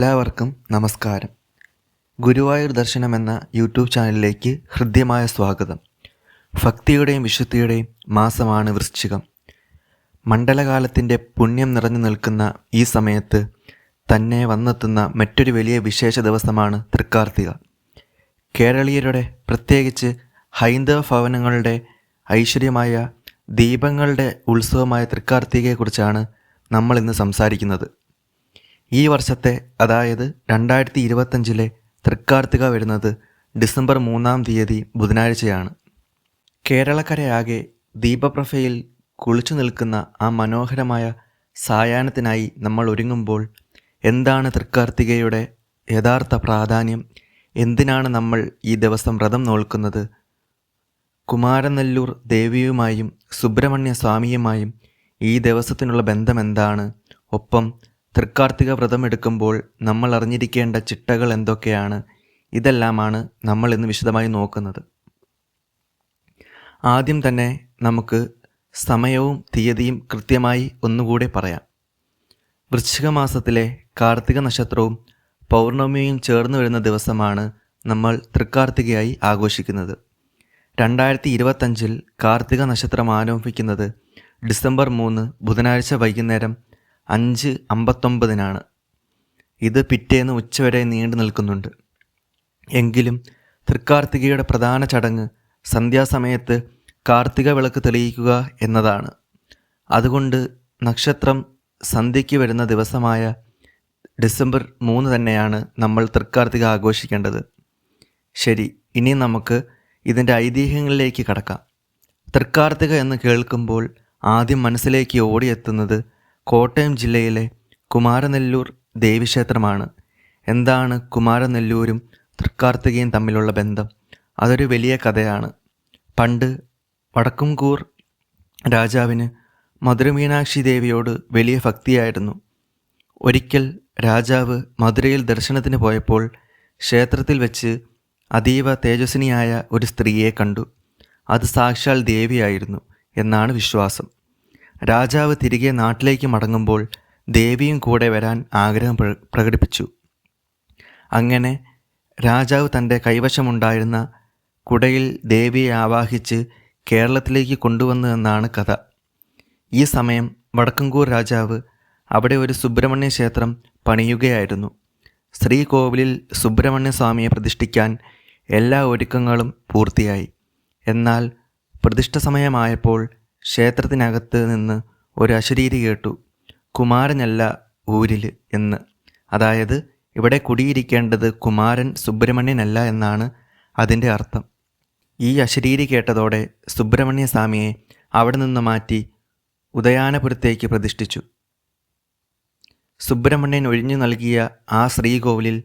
എല്ലാവർക്കും നമസ്കാരം. ഗുരുവായൂർ ദർശനം എന്ന യൂട്യൂബ് ചാനലിലേക്ക് ഹൃദ്യമായ സ്വാഗതം. ഭക്തിയുടെയും വിശുദ്ധിയുടെയും മാസമാണ് വൃശ്ചികം. മണ്ഡലകാലത്തിൻ്റെ പുണ്യം നിറഞ്ഞു നിൽക്കുന്ന ഈ സമയത്ത് തന്നെ വന്നെത്തുന്ന മറ്റൊരു വലിയ വിശേഷ ദിവസമാണ് തൃക്കാർത്തിക. കേരളീയരുടെ, പ്രത്യേകിച്ച് ഹൈന്ദവ ഭവനങ്ങളുടെ ഐശ്വര്യമായ ദീപങ്ങളുടെ ഉത്സവമായ തൃക്കാർത്തികയെക്കുറിച്ചാണ് നമ്മൾ ഇന്ന് സംസാരിക്കുന്നത്. ഈ വർഷത്തെ, അതായത് 2025 തൃക്കാർത്തിക വരുന്നത് ഡിസംബർ 3 ബുധനാഴ്ചയാണ്. കേരളക്കരയാകെ ദീപപ്രഭയിൽ കുളിച്ചു നിൽക്കുന്ന ആ മനോഹരമായ സായാഹ്നത്തിനായി നമ്മൾ ഒരുങ്ങുമ്പോൾ എന്താണ് തൃക്കാർത്തികയുടെ യഥാർത്ഥ പ്രാധാന്യം? എന്തിനാണ് നമ്മൾ ഈ ദിവസം വ്രതം നോൽക്കുന്നത്? കുമാരനെല്ലൂർ ദേവിയുമായും സുബ്രഹ്മണ്യ സ്വാമിയുമായും ഈ ദിവസത്തിനുള്ള ബന്ധം എന്താണ്? ഒപ്പം തൃക്കാർത്തിക വ്രതമെടുക്കുമ്പോൾ നമ്മൾ അറിഞ്ഞിരിക്കേണ്ട ചിട്ടകൾ എന്തൊക്കെയാണ്? ഇതെല്ലാമാണ് നമ്മൾ ഇന്ന് വിശദമായി നോക്കുന്നത്. ആദ്യം തന്നെ നമുക്ക് സമയവും തീയതിയും കൃത്യമായി ഒന്നുകൂടെ പറയാം. വൃശ്ചിക മാസത്തിലെ കാർത്തിക നക്ഷത്രവും പൗർണമിയും ചേർന്ന് വരുന്ന ദിവസമാണ് നമ്മൾ തൃക്കാർത്തികയായി ആഘോഷിക്കുന്നത്. 2025 കാർത്തിക നക്ഷത്രം ആരംഭിക്കുന്നത് ഡിസംബർ 3 ബുധനാഴ്ച വൈകുന്നേരം 5:59 ഇത് പിറ്റേന്ന് ഉച്ചവരെ നീണ്ടു നിൽക്കുന്നുണ്ട്. എങ്കിലും തൃക്കാർത്തികയുടെ പ്രധാന ചടങ്ങ് സന്ധ്യാസമയത്ത് കാർത്തിക വിളക്ക് തെളിയിക്കുക എന്നതാണ്. അതുകൊണ്ട് നക്ഷത്രം സന്ധ്യയ്ക്ക് വരുന്ന ദിവസമായ ഡിസംബർ 3 തന്നെയാണ് നമ്മൾ തൃക്കാർത്തിക ആഘോഷിക്കേണ്ടത്. ശരി, ഇനി നമുക്ക് ഇതിൻ്റെ ഐതിഹ്യങ്ങളിലേക്ക് കടക്കാം. തൃക്കാർത്തിക എന്ന് കേൾക്കുമ്പോൾ ആദ്യം മനസ്സിലേക്ക് ഓടിയെത്തുന്നത് കോട്ടയം ജില്ലയിലെ കുമാരനെല്ലൂർ ദേവീക്ഷേത്രമാണ്. എന്താണ് കുമാരനെല്ലൂരും തൃക്കാർത്തികയും തമ്മിലുള്ള ബന്ധം? അതൊരു വലിയ കഥയാണ്. പണ്ട് വടക്കുംകൂർ രാജാവിന് മധുരമീനാക്ഷി ദേവിയോട് വലിയ ഭക്തിയായിരുന്നു. ഒരിക്കൽ രാജാവ് മധുരയിൽ ദർശനത്തിന് പോയപ്പോൾ ക്ഷേത്രത്തിൽ വെച്ച് അതീവ തേജസ്വിനിയായ ഒരു സ്ത്രീയെ കണ്ടു. അത് സാക്ഷാൽ ദേവിയായിരുന്നു എന്നാണ് വിശ്വാസം. രാജാവ് തിരികെ നാട്ടിലേക്ക് മടങ്ങുമ്പോൾ ദേവിയും കൂടെ വരാൻ ആഗ്രഹം പ്രകടിപ്പിച്ചു. അങ്ങനെ രാജാവ് തൻ്റെ കൈവശമുണ്ടായിരുന്ന കുടയിൽ ദേവിയെ ആവാഹിച്ച് കേരളത്തിലേക്ക് കൊണ്ടുവന്നു എന്നാണ് കഥ. ഈ സമയം വടക്കുംകൂർ രാജാവ് അവിടെ ഒരു സുബ്രഹ്മണ്യ ക്ഷേത്രം പണിയുകയായിരുന്നു. ശ്രീകോവിലിൽ സുബ്രഹ്മണ്യ സ്വാമിയെ പ്രതിഷ്ഠിക്കാൻ എല്ലാ ഒരുക്കങ്ങളും പൂർത്തിയായി. എന്നാൽ പ്രതിഷ്ഠ സമയമായപ്പോൾ ക്ഷേത്രത്തിനകത്ത് നിന്ന് ഒരു അശരീരി കേട്ടു. കുമാരനല്ല ഊരിൽ എന്ന്. അതായത് ഇവിടെ കുടിയിരിക്കേണ്ടത് കുമാരൻ സുബ്രഹ്മണ്യനല്ല എന്നാണ് അതിൻ്റെ അർത്ഥം. ഈ അശരീരി കേട്ടതോടെ സുബ്രഹ്മണ്യ സ്വാമിയെ അവിടെ നിന്ന് മാറ്റി ഉദയാനപുരത്തേക്ക് പ്രതിഷ്ഠിച്ചു. സുബ്രഹ്മണ്യൻ ഒഴിഞ്ഞു നൽകിയ ആ ശ്രീകോവിലിൽ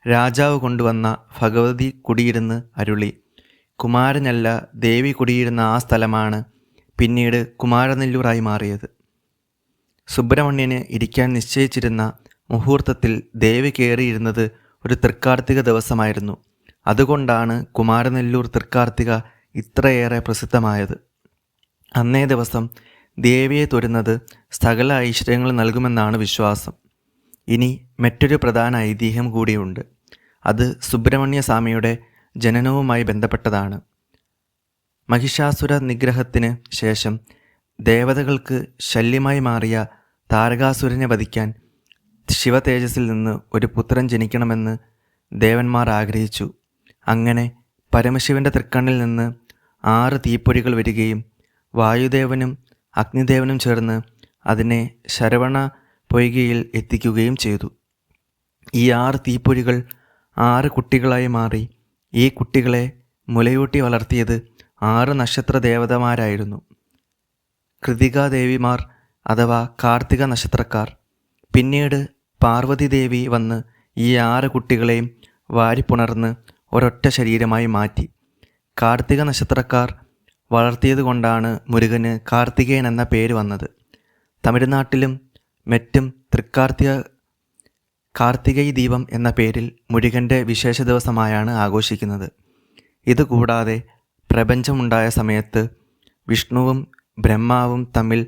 രാജാവ് കൊണ്ടുവന്ന ഭഗവതി കുടിയിരുന്ന് അരുളി. കുമാരനല്ല ദേവി കുടിയിരുന്ന ആ സ്ഥലമാണ് പിന്നീട് കുമാരനെല്ലൂരായി മാറിയത്. സുബ്രഹ്മണ്യന് ഇരിക്കാൻ നിശ്ചയിച്ചിരുന്ന മുഹൂർത്തത്തിൽ ദേവി കയറിയിരുന്നത് ഒരു തൃക്കാർത്തിക ദിവസമായിരുന്നു. അതുകൊണ്ടാണ് കുമാരനെല്ലൂർ തൃക്കാർത്തിക ഇത്രയേറെ പ്രസിദ്ധമായത്. അന്നേ ദിവസം ദേവിയെ തൊഴുന്നത് സകല ഐശ്വര്യങ്ങൾ നൽകുമെന്നാണ് വിശ്വാസം. ഇനി മറ്റൊരു പ്രധാന ഐതിഹ്യം കൂടിയുണ്ട്. അത് സുബ്രഹ്മണ്യ സ്വാമിയുടെ ജനനവുമായി ബന്ധപ്പെട്ടതാണ്. മഹിഷാസുര നിഗ്രഹത്തിന് ശേഷം ദേവതകൾക്ക് ശല്യമായി മാറിയ താരകാസുരനെ വധിക്കാൻ ശിവതേജസ്സിൽ നിന്ന് ഒരു പുത്രൻ ജനിക്കണമെന്ന് ദേവന്മാർ ആഗ്രഹിച്ചു. അങ്ങനെ പരമശിവൻ്റെ തൃക്കണ്ണിൽ നിന്ന് 6 തീപ്പൊരികൾ വരികയും വായുദേവനും അഗ്നിദേവനും ചേർന്ന് അതിനെ ശരവണ പൊയ്കയിൽ എത്തിക്കുകയും ചെയ്തു. ഈ 6 തീപ്പൊരികൾ 6 കുട്ടികളായി മാറി. ഈ കുട്ടികളെ മുലയൂട്ടി വളർത്തിയത് 6 നക്ഷത്ര ദേവതമാരായിരുന്നു. കൃതികാദേവിമാർ അഥവാ കാർത്തിക നക്ഷത്രക്കാർ. പിന്നീട് പാർവതി ദേവി വന്ന് ഈ 6 കുട്ടികളെയും വാരിപ്പുണർന്ന് ഒരൊറ്റ ശരീരമായി മാറ്റി. കാർത്തിക നക്ഷത്രക്കാർ വളർത്തിയതുകൊണ്ടാണ് മുരുകന് കാർത്തികേയൻ എന്ന പേര് വന്നത്. തമിഴ്നാട്ടിലും മറ്റും കാർത്തികൈ ദീപം എന്ന പേരിൽ മുരുകൻ്റെ വിശേഷ ദിവസമായാണ് ആഘോഷിക്കുന്നത്. ഇതുകൂടാതെ പ്രപഞ്ചമുണ്ടായ സമയത്ത് വിഷ്ണുവും ബ്രഹ്മാവും തമ്മിൽ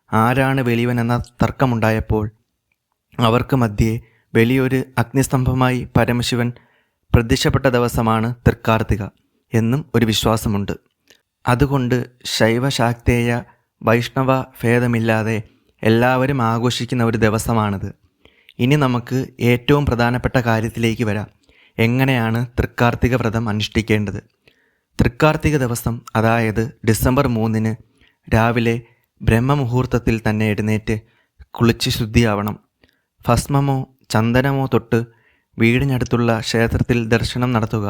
ആരാണ് വലിയവൻ എന്ന തർക്കമുണ്ടായപ്പോൾ അവർക്ക് മധ്യേ വലിയൊരു അഗ്നിസ്തംഭമായി പരമശിവൻ പ്രത്യക്ഷപ്പെട്ട ദിവസമാണ് തൃക്കാർത്തിക എന്നും ഒരു വിശ്വാസമുണ്ട്. അതുകൊണ്ട് ശൈവ ശാക്തേയ വൈഷ്ണവ ഭേദമില്ലാതെ എല്ലാവരും ആഘോഷിക്കുന്ന ഒരു ദിവസമാണിത്. ഇനി നമുക്ക് ഏറ്റവും പ്രധാനപ്പെട്ട കാര്യത്തിലേക്ക് വരാം. എങ്ങനെയാണ് തൃക്കാർത്തിക വ്രതം അനുഷ്ഠിക്കേണ്ടത്? തൃക്കാർത്തിക ദിവസം, അതായത് ഡിസംബർ 3 രാവിലെ ബ്രഹ്മമുഹൂർത്തത്തിൽ തന്നെ എഴുന്നേറ്റ് കുളിച്ച് ശുദ്ധിയാവണം. ഭസ്മമോ ചന്ദനമോ തൊട്ട് വീടിനടുത്തുള്ള ക്ഷേത്രത്തിൽ ദർശനം നടത്തുക.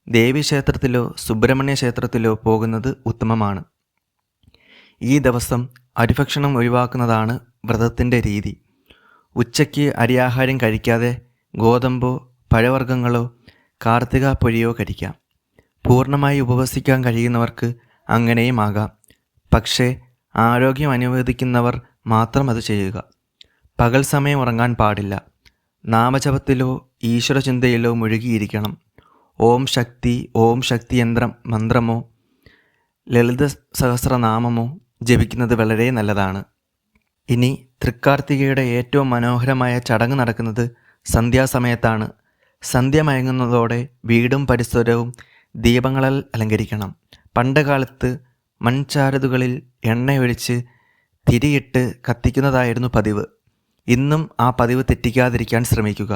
ദേവീക്ഷേത്രത്തിലോ സുബ്രഹ്മണ്യ ക്ഷേത്രത്തിലോ പോകുന്നത് ഉത്തമമാണ്. ഈ ദിവസം അരിഭക്ഷണം ഒഴിവാക്കുന്നതാണ് വ്രതത്തിൻ്റെ രീതി. ഉച്ചയ്ക്ക് അരിയാഹാരം കഴിക്കാതെ ഗോതമ്പോ പഴവർഗ്ഗങ്ങളോ കാർത്തിക പൊരിയോ കഴിക്കാം. പൂർണ്ണമായി ഉപവസിക്കാൻ കഴിയുന്നവർക്ക് അങ്ങനെയും ആകാം. പക്ഷേ ആരോഗ്യം അനുവദിക്കുന്നവർ മാത്രം അത് ചെയ്യുക. പകൽ സമയം ഉറങ്ങാൻ പാടില്ല. നാമജപത്തിലോ ഈശ്വരചിന്തയിലോ മുഴുകിയിരിക്കണം. ഓം ശക്തി മന്ത്രമോ ലളിത സഹസ്രനാമമോ ജപിക്കുന്നത് വളരെ നല്ലതാണ്. ഇനി തൃക്കാർത്തികയുടെ ഏറ്റവും മനോഹരമായ ചടങ്ങ് നടക്കുന്നത് സന്ധ്യാസമയത്താണ്. സന്ധ്യ മയങ്ങുന്നതോടെ വീടും പരിസരവും ദീപങ്ങളാൽ അലങ്കരിക്കണം. പണ്ടുകാലത്ത് മൺചാരുതുകളിൽ എണ്ണയൊഴിച്ച് തിരിയിട്ട് കത്തിക്കുന്നതായിരുന്നു പതിവ്. ഇന്നും ആ പതിവ് തെറ്റിക്കാതിരിക്കാൻ ശ്രമിക്കുക.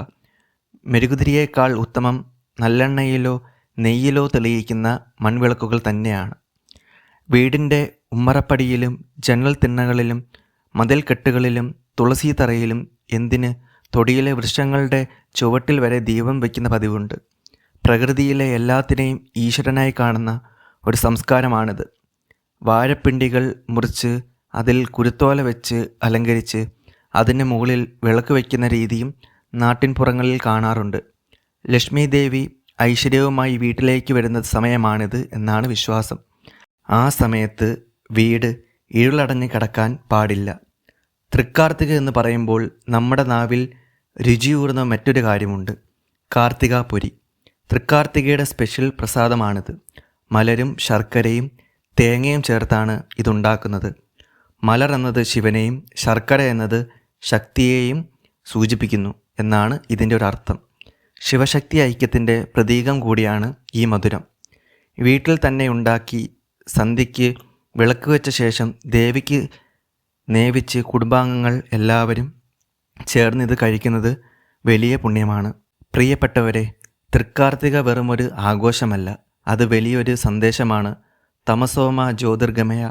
മെഴുകുതിരിയേക്കാൾ ഉത്തമം നല്ലെണ്ണയിലോ നെയ്യിലോ തെളിയിക്കുന്ന മൺവിളക്കുകൾ തന്നെയാണ്. വീടിൻ്റെ ഉമ്മറപ്പടിയിലും ജനൽ തിണ്ണകളിലും മതിൽക്കെട്ടുകളിലും തുളസി തറയിലും എന്തിന് തൊടിയിലെ വൃക്ഷങ്ങളുടെ ചുവട്ടിൽ വരെ ദീപം വയ്ക്കുന്ന പതിവുണ്ട്. പ്രകൃതിയിലെ എല്ലാത്തിനെയും ഈശ്വരനായി കാണുന്ന ഒരു സംസ്കാരമാണിത്. വാഴപ്പിണ്ടികൾ മുറിച്ച് അതിൽ കുരുത്തോല വെച്ച് അലങ്കരിച്ച് അതിന് മുകളിൽ വിളക്ക് വയ്ക്കുന്ന രീതിയും നാട്ടിൻപുറങ്ങളിൽ കാണാറുണ്ട്. ലക്ഷ്മി ദേവി ഐശ്വര്യവുമായി വീട്ടിലേക്ക് വരുന്ന സമയമാണിത് എന്നാണ് വിശ്വാസം. ആ സമയത്ത് വീട് ഇരുളടഞ്ഞ് കിടക്കാൻ പാടില്ല. തൃക്കാർത്തിക എന്ന് പറയുമ്പോൾ നമ്മുടെ നാവിൽ രുചിയൂർന്ന മറ്റൊരു കാര്യമുണ്ട്: കാർത്തികാപ്പൊരി. തൃക്കാർത്തികയുടെ സ്പെഷ്യൽ പ്രസാദമാണിത്. മലരും ശർക്കരയും തേങ്ങയും ചേർത്താണ് ഇതുണ്ടാക്കുന്നത്. മലർ എന്നത് ശിവനെയും ശർക്കര എന്നത് ശക്തിയെയും സൂചിപ്പിക്കുന്നു എന്നാണ് ഇതിൻ്റെ ഒരു അർത്ഥം. ശിവശക്തി ഐക്യത്തിൻ്റെ പ്രതീകം കൂടിയാണ് ഈ മധുരം. വീട്ടിൽ തന്നെ ഉണ്ടാക്കി സന്ധ്യയ്ക്ക് വിളക്ക് വെച്ച ശേഷം ദേവിക്ക് നേവിച്ച് കുടുംബാംഗങ്ങൾ എല്ലാവരും ചേർന്ന് ഇത് കഴിക്കുന്നത് വലിയ പുണ്യമാണ്. പ്രിയപ്പെട്ടവരെ, തൃക്കാർത്തിക വെറുമൊരു ആഘോഷമല്ല, അത് വലിയൊരു സന്ദേശമാണ്. തമസോമ ജ്യോതിർഗമയ,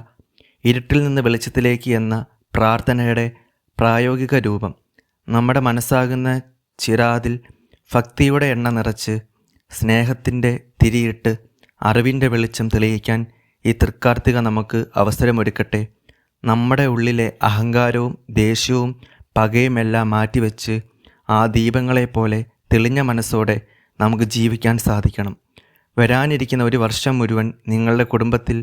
ഇരുട്ടിൽ നിന്ന് വെളിച്ചത്തിലേക്ക് എന്ന പ്രാർത്ഥനയുടെ പ്രായോഗിക രൂപം. നമ്മുടെ മനസ്സാകുന്ന ചിരാതിൽ ഭക്തിയുടെ എണ്ണ നിറച്ച് സ്നേഹത്തിൻ്റെ തിരിയിട്ട് അറിവിൻ്റെ വെളിച്ചം തെളിയിക്കാൻ ഈ തൃക്കാർത്തിക നമുക്ക് അവസരമൊരുക്കട്ടെ. നമ്മുടെ ഉള്ളിലെ അഹങ്കാരവും ദേഷ്യവും പകയുമെല്ലാം മാറ്റിവെച്ച് ആ ദീപങ്ങളെപ്പോലെ തെളിഞ്ഞ മനസ്സോടെ നമുക്ക് ജീവിക്കാൻ സാധിക്കണം. വരാനിരിക്കുന്ന ഒരു വർഷം മുഴുവൻ നിങ്ങളുടെ കുടുംബത്തിൽ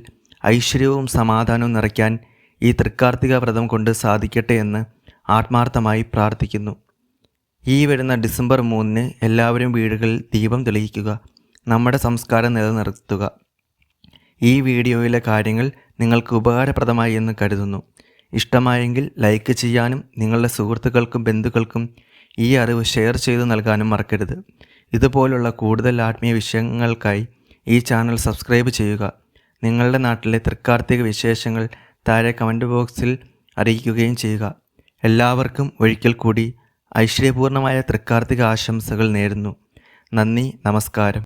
ഐശ്വര്യവും സമാധാനവും നിറയ്ക്കാൻ ഈ തൃക്കാർത്തിക വ്രതം കൊണ്ട് സാധിക്കട്ടെ എന്ന് ആത്മാർത്ഥമായി പ്രാർത്ഥിക്കുന്നു. ഈ വരുന്ന ഡിസംബർ 3 എല്ലാവരും വീടുകളിൽ ദീപം തെളിയിക്കുക. നമ്മുടെ സംസ്കാരം നിലനിർത്തുക. ഈ വീഡിയോയിലെ കാര്യങ്ങൾ നിങ്ങൾക്ക് ഉപകാരപ്രദമായി എന്ന് കരുതുന്നു. ഇഷ്ടമായെങ്കിൽ ലൈക്ക് ചെയ്യാനും നിങ്ങളുടെ സുഹൃത്തുക്കൾക്കും ബന്ധുക്കൾക്കും ഈ അറിവ് ഷെയർ ചെയ്ത് നൽകാനും മറക്കരുത്. ഇതുപോലുള്ള കൂടുതൽ ആത്മീയ വിഷയങ്ങൾക്കായി ഈ ചാനൽ സബ്സ്ക്രൈബ് ചെയ്യുക. നിങ്ങളുടെ നാട്ടിലെ തൃക്കാർത്തിക വിശേഷങ്ങൾ താഴെ കമൻറ്റ് ബോക്സിൽ അറിയിക്കുകയും ചെയ്യുക. എല്ലാവർക്കും ഒരിക്കൽ കൂടി ഐശ്വര്യപൂർണമായ തൃക്കാർത്തിക ആശംസകൾ നേരുന്നു. നന്ദി, നമസ്കാരം.